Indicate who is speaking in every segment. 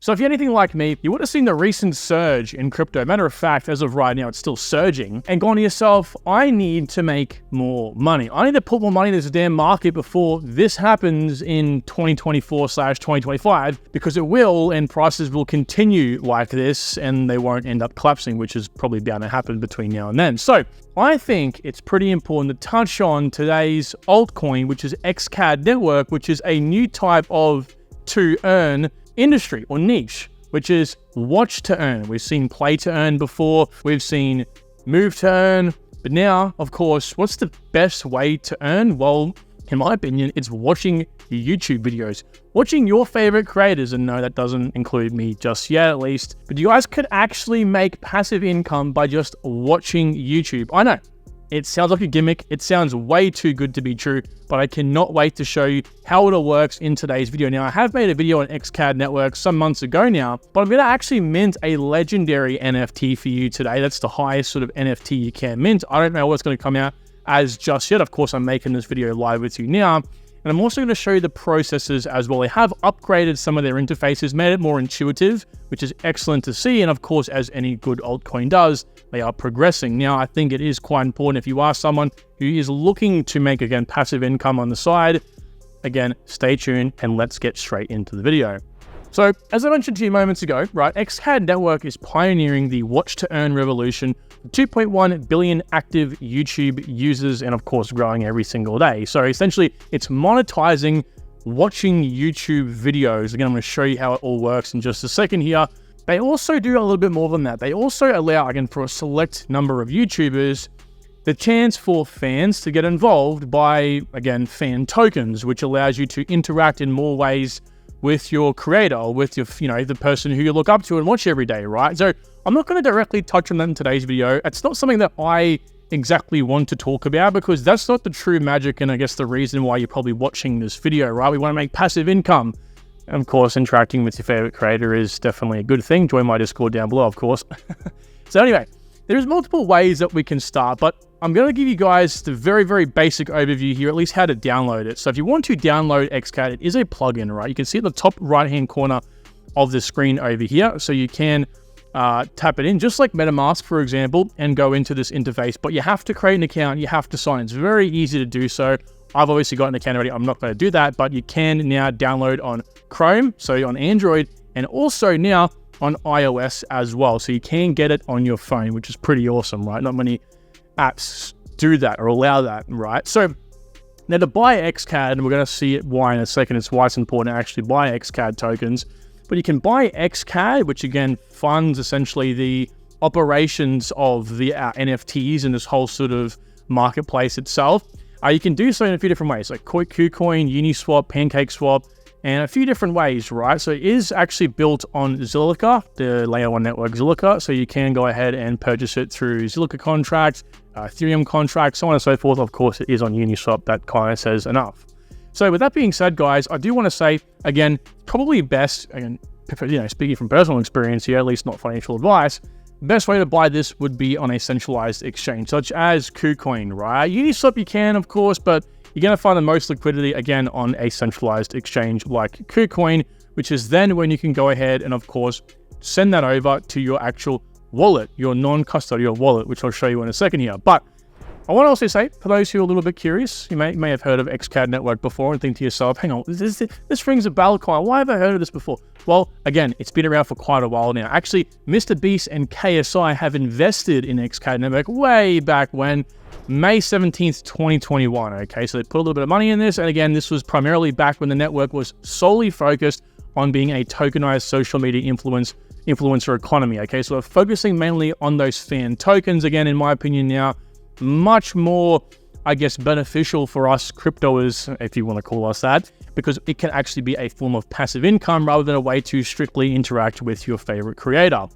Speaker 1: So if you're anything like me, you would have seen the recent surge in crypto. Matter of fact, as of right now, it's still surging, and gone to yourself, I need to make more money. I need to put more money in this damn market before this happens in 2024/2025, because it will, and prices will continue like this and they won't end up collapsing, which is probably bound to happen between now and then. So I think it's pretty important to touch on today's altcoin, which is XCAD network, which is a new type of to earn industry or niche, which is watch to earn. We've seen play to earn before, we've seen move to earn, but now, of course, what's the best way to earn? Well, in my opinion, it's watching YouTube videos, watching your favorite creators. And no, that doesn't include me just yet, at least, but you guys could actually make passive income by just watching YouTube. I know it sounds like a gimmick. It sounds way too good to be true, but I cannot wait to show you how it all works in today's video. Now, I have made a video on XCAD network some months ago now, but I'm going to actually mint a legendary NFT for you today. That's the highest sort of NFT you can mint. I don't know what's going to come out as just yet. Of course, I'm making this video live with you now. And I'm also going to show you the processes as well. They have upgraded some of their interfaces, made it more intuitive, which is excellent to see. And of course, as any good altcoin does, they are progressing. Now, I think it is quite important if you are someone who is looking to make, again, passive income on the side. Again, stay tuned and let's get straight into the video. So, as I mentioned to you moments ago, right, XCAD Network is pioneering the watch to earn revolution. 2.1 billion active YouTube users, and of course, growing every single day. So essentially, it's monetizing watching YouTube videos. Again, I'm going to show you how it all works in just a second here. They also do a little bit more than that. They also allow, again, for a select number of YouTubers, the chance for fans to get involved by, again, fan tokens, which allows you to interact in more ways with your creator, or with your, the person who you look up to and watch every day, right? So I'm not going to directly touch on that in today's video. It's not something that I exactly want to talk about, because that's not the true magic, and I guess the reason why you're probably watching this video, right? We want to make passive income. And of course, interacting with your favorite creator is definitely a good thing. Join my Discord down below, of course. So anyway, there's multiple ways that we can start, but I'm going to give you guys the very, very basic overview here, at least how to download it. So if you want to download XCAD, it is a plugin, right? You can see at the top right-hand corner of the screen over here. So you can tap it in, just like MetaMask, for example, and go into this interface. But you have to create an account. You have to sign. It's very easy to do so. I've obviously got an account already. I'm not going to do that, but you can now download on Chrome, so on Android, and also now on iOS as well. So you can get it on your phone, which is pretty awesome, right? Not many apps do that or allow that, right? So now to buy XCAD, and we're going to see why in a second, it's why it's important to actually buy XCAD tokens, but you can buy XCAD, which again funds essentially the operations of the NFTs and this whole sort of marketplace itself. You can do so in a few different ways, like KuCoin, Uniswap, PancakeSwap, and a few different ways, right? So it is actually built on Zilliqa, the layer 1 network Zilliqa. So you can go ahead and purchase it through Zilliqa contracts, Ethereum contracts, so on and so forth. Of course, it is on Uniswap. That kind of says enough. So with that being said, guys, I do want to say, again, probably best, again, speaking from personal experience here, at least not financial advice, best way to buy this would be on a centralized exchange, such as KuCoin, right? Uniswap you can, of course, but you're going to find the most liquidity, again, on a centralized exchange like KuCoin, which is then when you can go ahead and, of course, send that over to your actual wallet, your non-custodial wallet, which I'll show you in a second here. But I want to also say, for those who are a little bit curious, you may have heard of XCAD Network before and think to yourself, hang on, this rings a bell, Kyle. Why have I heard of this before? Well, again, it's been around for quite a while now. Actually, Mr. Beast and KSI have invested in XCAD Network way back when, May 17th, 2021. Okay, so they put a little bit of money in this. And again, this was primarily back when the network was solely focused on being a tokenized social media influencer economy. Okay, so we're focusing mainly on those fan tokens. Again, in my opinion now, much more, I guess, beneficial for us cryptoers, if you want to call us that, because it can actually be a form of passive income rather than a way to strictly interact with your favorite creator.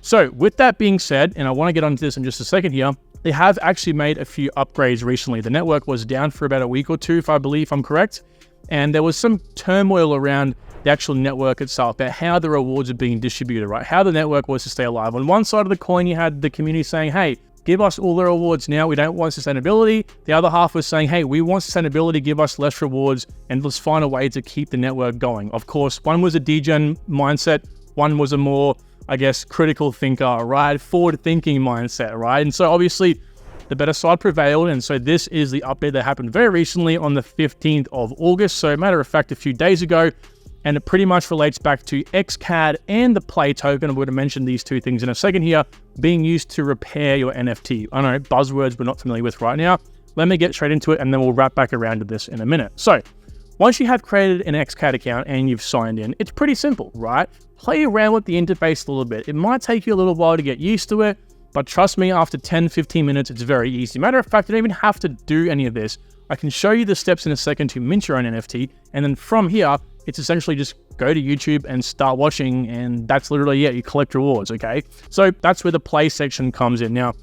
Speaker 1: So with that being said, and I want to get onto this in just a second here, they have actually made a few upgrades recently. The network was down for about a week or two, if I'm correct. And there was some turmoil around the actual network itself, about how the rewards are being distributed, right? How the network was to stay alive. On one side of the coin, you had the community saying, hey, give us all the rewards now, we don't want sustainability. The other half was saying, hey, we want sustainability, give us less rewards, and let's find a way to keep the network going. Of course, one was a degen mindset, One was a more, I guess, critical thinker, right? Forward-thinking mindset, right? And so obviously the better side prevailed. And so this is the update that happened very recently on the 15th of August. So matter of fact, a few days ago, and it pretty much relates back to XCAD and the Play token. I'm going to mention these two things in a second here, being used to repair your NFT. I know, buzzwords we're not familiar with right now. Let me get straight into it, and then we'll wrap back around to this in a minute. So once you have created an XCAD account and you've signed in, it's pretty simple, right? Play around with the interface a little bit. It might take you a little while to get used to it, but trust me, after 10, 15 minutes, it's very easy. Matter of fact, you don't even have to do any of this. I can show you the steps in a second to mint your own NFT, and then from here, it's essentially just go to YouTube and start watching, and that's literally it. You collect rewards, okay? So that's where the play section comes in. Now,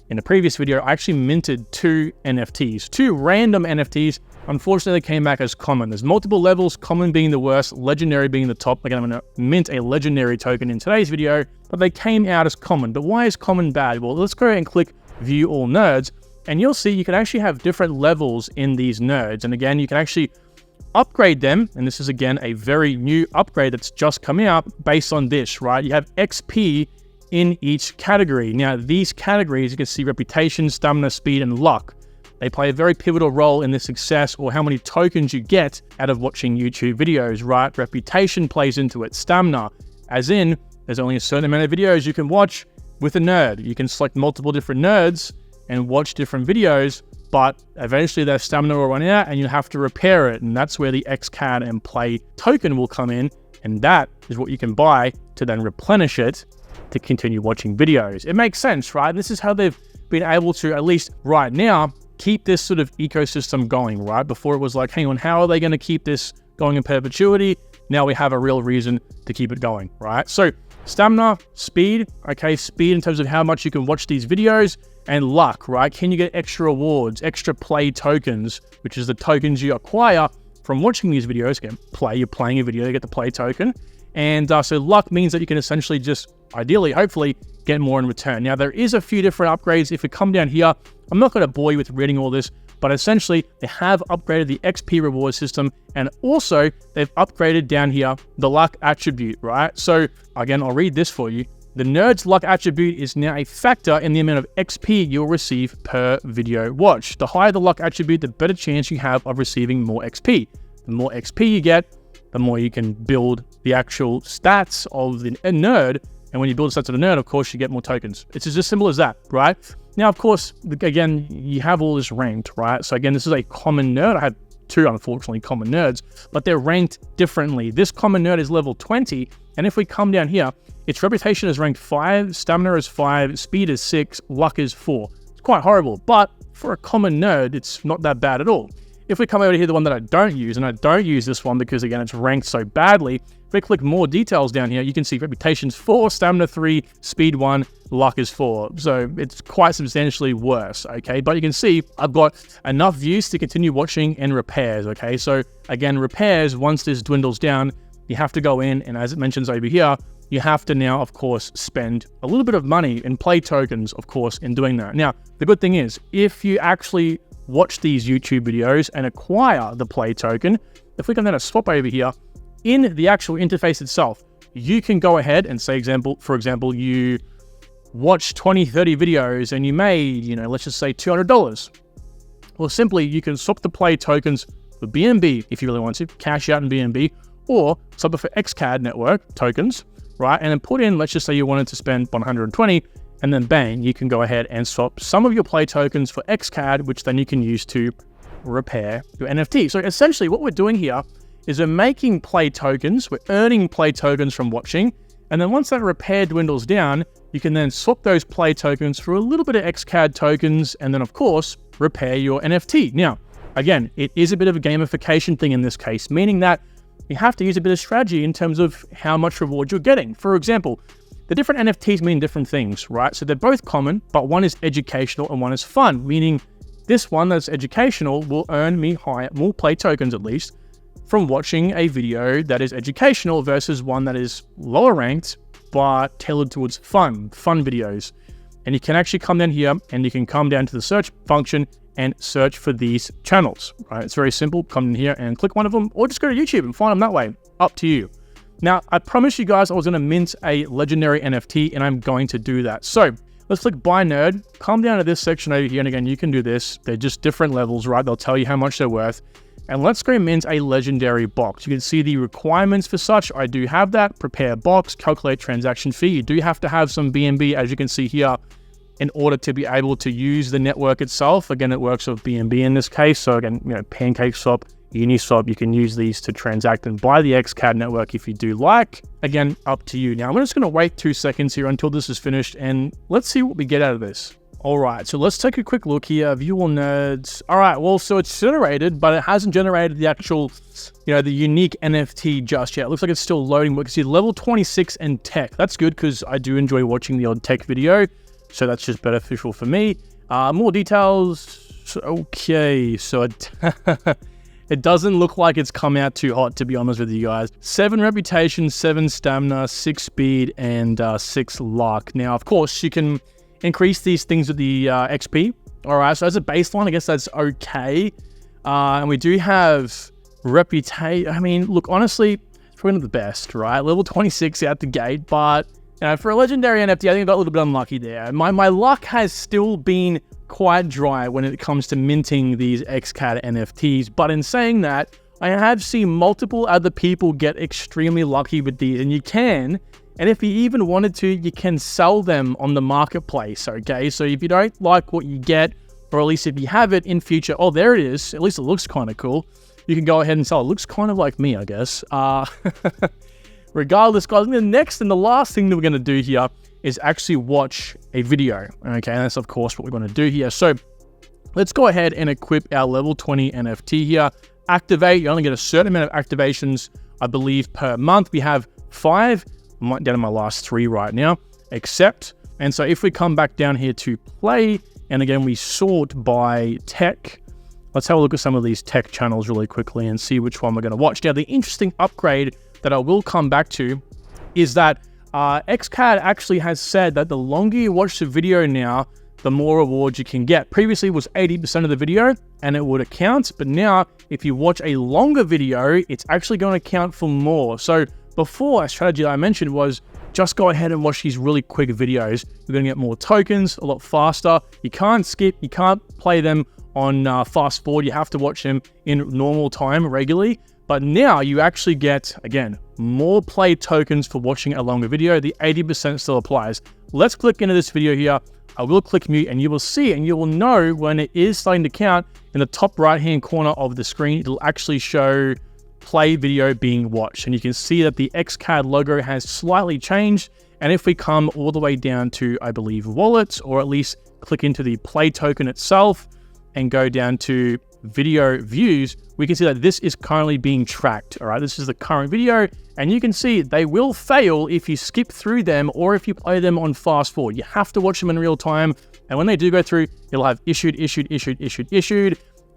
Speaker 1: in the previous video, I actually minted 2 NFTs, 2 random NFTs. Unfortunately, they came back as common. There's multiple levels, common being the worst, legendary being the top. Again, I'm going to mint a legendary token in today's video, but they came out as common. But why is common bad? Well, let's go ahead and click View All Nerds, and you'll see you can actually have different levels in these nerds. And again, you can actually upgrade them, and this is again a very new upgrade that's just come out based on this, right? You have XP in each category. Now, these categories, you can see reputation, stamina, speed, and luck. They play a very pivotal role in the success or how many tokens you get out of watching YouTube videos, right? Reputation plays into it. Stamina, as in, there's only a certain amount of videos you can watch with a nerd. You can select multiple different nerds and watch different videos, but eventually their stamina will run out and you have to repair it. And that's where the XCAD and Play token will come in. And that is what you can buy to then replenish it to continue watching videos. It makes sense, right? And this is how they've been able to, at least right now, keep this sort of ecosystem going, right? Before it was like, hang on, how are they going to keep this going in perpetuity? Now we have a real reason to keep it going, right? So stamina, speed, okay, speed in terms of how much you can watch these videos, and luck, right? Can you get extra rewards, extra play tokens, which is the tokens you acquire from watching these videos? Again, you're playing a video, you get the play token. And so luck means that you can essentially just, ideally, hopefully, get more in return. Now, there is a few different upgrades. If we come down here, I'm not going to bore you with reading all this, but essentially, they have upgraded the XP reward system, and also, they've upgraded down here the luck attribute, right? So, again, I'll read this for you. The nerd's luck attribute is now a factor in the amount of XP you'll receive per video watch. The higher the luck attribute, the better chance you have of receiving more XP. The more XP you get, the more you can build the actual stats of the nerd. And when you build the stats of the nerd, of course, you get more tokens. It's as simple as that, right? Now, of course, again, you have all this ranked, right? So again, this is a common nerd. I have 2, unfortunately, common nerds, but they're ranked differently. This common nerd is level 20. And if we come down here, its reputation is ranked 5, stamina is 5, speed is 6, luck is 4. It's quite horrible, but for a common nerd, it's not that bad at all. If we come over here, the one that I don't use, and I don't use this one because, again, it's ranked so badly, if we click more details down here, you can see reputation's 4, stamina 3, speed 1, luck is 4. So it's quite substantially worse, okay? But you can see I've got enough views to continue watching and repairs, okay? So again, repairs, once this dwindles down, you have to go in, and as it mentions over here, you have to now, of course, spend a little bit of money in play tokens, of course, in doing that. Now, the good thing is, if you actually watch these YouTube videos and acquire the play token, if we can then swap over here, in the actual interface itself, you can go ahead and say, for example, you watch 20, 30 videos and you made, let's just say $200. Well, simply, you can swap the play tokens for BNB if you really want to, cash out in BNB, or swap it for XCAD network tokens, right? And then put in, let's just say you wanted to spend 120, and then bang, you can go ahead and swap some of your play tokens for XCAD, which then you can use to repair your NFT. So essentially what we're doing here is we're making play tokens, we're earning play tokens from watching, and then once that repair dwindles down, you can then swap those play tokens for a little bit of XCAD tokens, and then of course, repair your NFT. Now, again, it is a bit of a gamification thing in this case, meaning that you have to use a bit of strategy in terms of how much reward you're getting. For example, the different NFTs mean different things, right? So they're both common, but one is educational and one is fun, meaning this one that's educational will earn me more play tokens at least from watching a video that is educational versus one that is lower ranked, but tailored towards fun videos. And you can actually come down here and you can come down to the search function and search for these channels, right? It's very simple. Come in here and click one of them, or just go to YouTube and find them that way. Up to you. Now, I promised you guys I was going to mint a legendary NFT, and I'm going to do that. So let's click buy nerd, come down to this section over here. And again, you can do this. They're just different levels, right? They'll tell you how much they're worth. And let's go mint a legendary box. You can see the requirements for such. I do have that. Prepare box, calculate transaction fee. You do have to have some BNB, as you can see here, in order to be able to use the network itself. Again, it works with BNB in this case. So again, PancakeSwap, Uniswap, you can use these to transact and buy the XCAD network if you do like. Again, up to you. Now, I'm just going to wait 2 seconds here until this is finished, and let's see what we get out of this. All right, so let's take a quick look here. View all nerds. All right, well, so it's generated, but it hasn't generated the actual, the unique NFT just yet. It looks like it's still loading. We can see level 26 and tech. That's good because I do enjoy watching the odd tech video, so that's just beneficial for me. More details. Okay, so it doesn't look like it's come out too hot, to be honest with you guys. 7 reputation, 7 stamina, 6 speed, and 6 luck. Now, of course, you can increase these things with the XP. All right, so as a baseline, I guess that's okay. And we do have reputation. I mean, look, honestly, it's probably not the best, right? Level 26 out the gate, but for a legendary NFT, I think I got a little bit unlucky there. My luck has still been quite dry when it comes to minting these XCAD NFTs. But in saying that, I have seen multiple other people get extremely lucky with these, and you can. And if you even wanted to, you can sell them on the marketplace, okay? So if you don't like what you get, or at least if you have it in future, oh, there it is. At least it looks kind of cool. You can go ahead and sell it. It looks kind of like me, I guess. Regardless, guys, the next and the last thing that we're going to do here is actually watch a video, okay? And that's, of course, what we're going to do here. So let's go ahead and equip our level 20 NFT here. Activate. You only get a certain amount of activations, I believe, per month. We have 5. I'm down to my last 3 right now. Accept. And so if we come back down here to play, and again, we sort by tech. Let's have a look at some of these tech channels really quickly and see which one we're going to watch. Now, the interesting upgrade that I will come back to is that XCAD actually has said that the longer you watch the video now, the more rewards you can get. Previously, it was 80% of the video and it would account. But now, if you watch a longer video, it's actually going to count for more. So before, a strategy that I mentioned was just go ahead and watch these really quick videos. You're going to get more tokens a lot faster. You can't skip. You can't play them on fast forward. You have to watch them in normal time regularly. But now you actually get, again, more play tokens for watching a longer video. The 80% still applies. Let's click into this video here. I will click mute and you will see and you will know when it is starting to count. In the top right-hand corner of the screen, it'll actually show play video being watched. And you can see that the XCAD logo has slightly changed. And if we come all the way down to, I believe, wallets, or at least click into the play token itself and go down to video views, we can see that this is currently being tracked. All right, this is the current video, and you can see they will fail if you skip through them or if you play them on fast forward. You have to watch them in real time, and when they do go through, it'll have issued,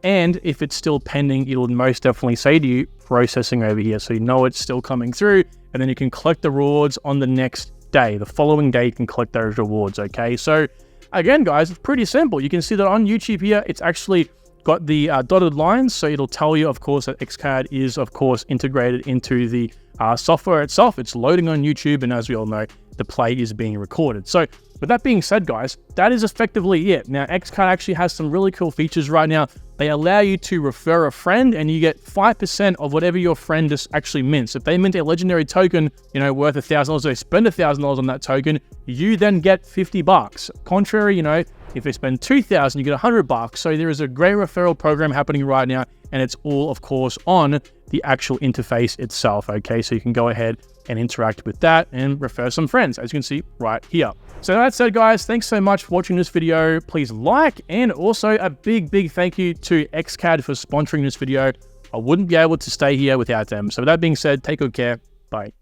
Speaker 1: and if it's still pending, it'll most definitely say to you processing over here, so you know it's still coming through, and then you can collect the rewards on the next day. The following day, you can collect those rewards. Okay, so again, guys, it's pretty simple. You can see that on YouTube here, it's actually got the dotted lines, so it'll tell you, of course, that XCAD is, of course, integrated into the software itself. It's loading on YouTube, and as we all know, the play is being recorded. So with that being said, guys, that is effectively it. Now, XCAD actually has some really cool features right now. They allow you to refer a friend, and you get 5% of whatever your friend actually mints. If they mint a legendary token, worth $1,000, they spend $1,000 on that token, you then get $50. Contrary, if they spend $2,000, you get $100. So there is a great referral program happening right now, and it's all, of course, on the actual interface itself. Okay, so you can go ahead and interact with that and refer some friends, as you can see right here. So that said, guys, thanks so much for watching this video. Please like, and also a big thank you to XCAD for sponsoring this video. I wouldn't be able to stay here without them. So with that being said, take good care. Bye.